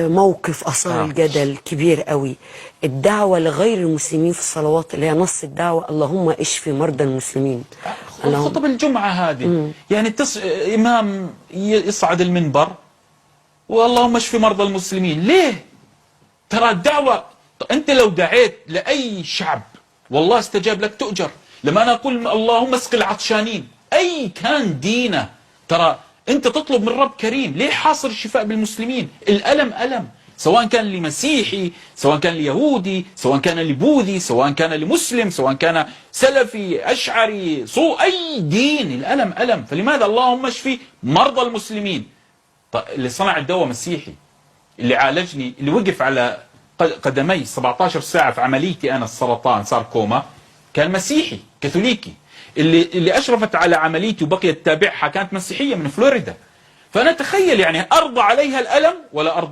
موقف أثار الجدل كبير قوي، الدعوة لغير المسلمين في الصلوات، اللي هي نص الدعوة اللهم اشفي مرضى المسلمين. خطب الجمعة هذه يعني إمام يصعد المنبر واللهم اشفي مرضى المسلمين. ليه؟ ترى الدعوة، أنت لو دعيت لأي شعب والله استجاب لك تؤجر. لما أنا أقول اللهم اسق العطشانين أي كان دينه، ترى أنت تطلب من رب كريم. ليه حاصر الشفاء بالمسلمين؟ الألم ألم، سواء كان لمسيحي، سواء كان ليهودي، سواء كان لبوذي، سواء كان لمسلم، سواء كان سلفي أشعري أي دين، الألم ألم. فلماذا اللهم اشفي مرضى المسلمين؟ اللي صنع الدواء مسيحي، اللي عالجني، اللي وقف على قدمي 17 ساعة في عمليتي أنا السرطان صار كوما، كان مسيحي كاثوليكي. اللي أشرفت على عمليتي وبقيت تتابعها كانت مسيحية من فلوريدا. فأنا تخيل يعني أرضى عليها الألم ولا أرضى